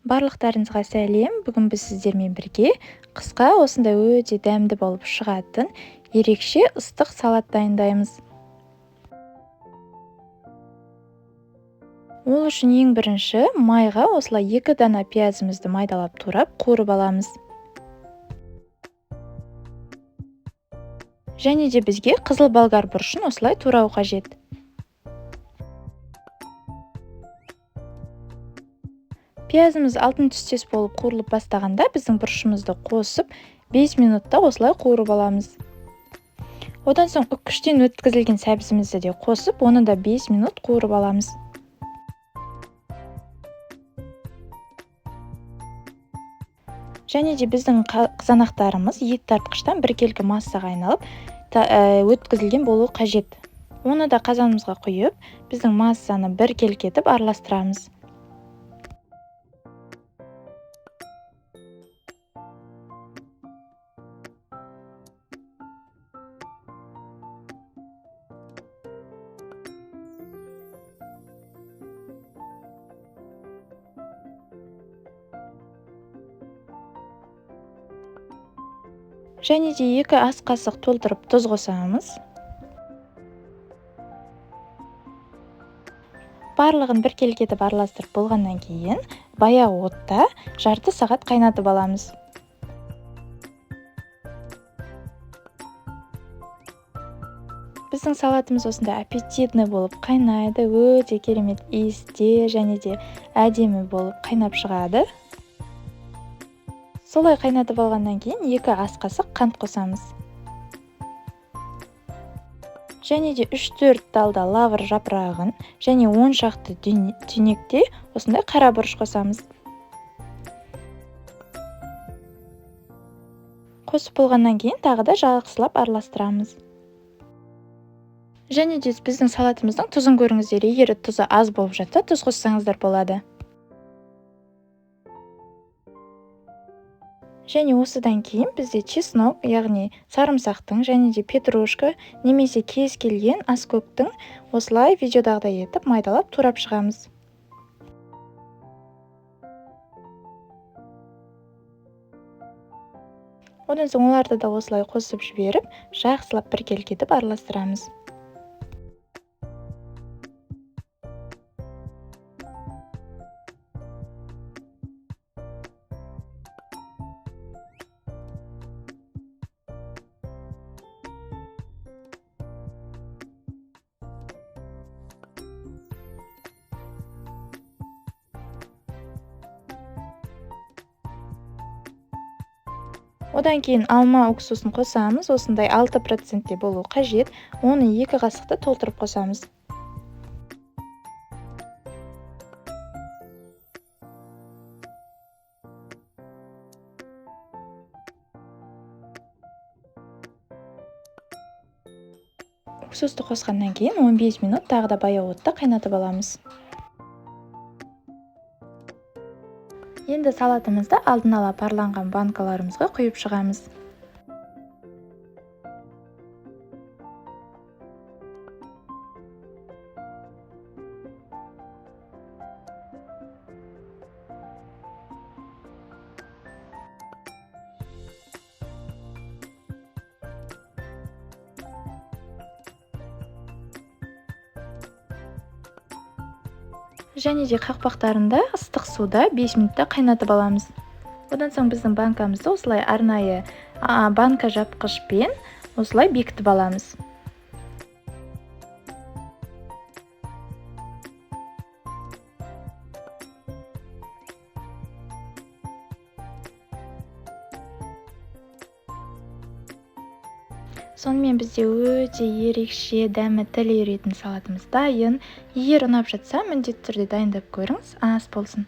Барлықтарыңызға сәлем. Бүгін біз сіздермен бірге қысқа осындай өте дәмді болып шығатын ерекше ыстық салат дайындаймыз. Ол үшін ең бірінші майға осылай 2 дана пиязымызды майдалап турап қуырып аламыз. Және де бізге қызыл болгар бұрышын осылай турау қажет. Пиязымыз алтын түстес болып қуырылып бастағанда біздің бұрышымызды қосып 5 минутта осылай қуырып аламыз. Одан соң үккіштен өткізілген сәбізімізді де қосып, оны да 5 минут қуырып аламыз. Және де біздің қызанақтарымыз ет тартқыштан біркелкі массаға айналып өткізілген болуы қажет. Оны да қазанымызға құйып, біздің массаны біркелкі етіп араластырамыз. Және де 2 ас қасық толтырып тұз қосамыз. Барлығын біркелкі етіп араластырып болғаннан кейін, баяу отта жарты сағат қайнатып аламыз. Біздің салатымыз осындай аппетитный болып қайнайды, өте керемет иісте және де әдемі болып қайнап шығады. Солай қайнатып алғаннан кейін 2 ас қасық қант қосамыз. Және де 3-4 далда лавр жапырағын және 10 шақты түйнекте осындай қара бұрыш қосамыз. Қосып болғаннан кейін тағы да жақсылап араластырамыз. Және де біздің салатымыздың тұзын көріңіздер, егер тұзы аз болып жатса, тұз қоссаңыздар болады. Және осыдан кейін бізде чеснок, яғни сарымсақтың және де петрушка немесе кез келген аскөктің осылай видеодағыдай етіп майдалап турап шығамыз. Одан соң оларды да осылай қосып жіберіп, жақсылап біркелкі етіп араластырамыз. Одан кейін алма уксусын қосамыз, осындай 6%-те болу қажет, оны 2 қасықты толтырып қосамыз. Уксусты қосқаннан кейін 15 минут тағы да баяу отта қайнатып аламыз. Енді салатымызды алдын ала парланған банкаларымызға құйып шығамыз. Және де қақпақтарында ыстық суда 5 минутта қайнатып аламыз. Одан соң біздің банкамызды осылай арнайы банка жапқышпен осылай бекітіп аламыз. Сонымен бізде өте ерекше дәмі тіл үйіретін салатымыз дайын. Егер ұнап жатса, міндетті түрде дайындап көріңіз, ас болсын.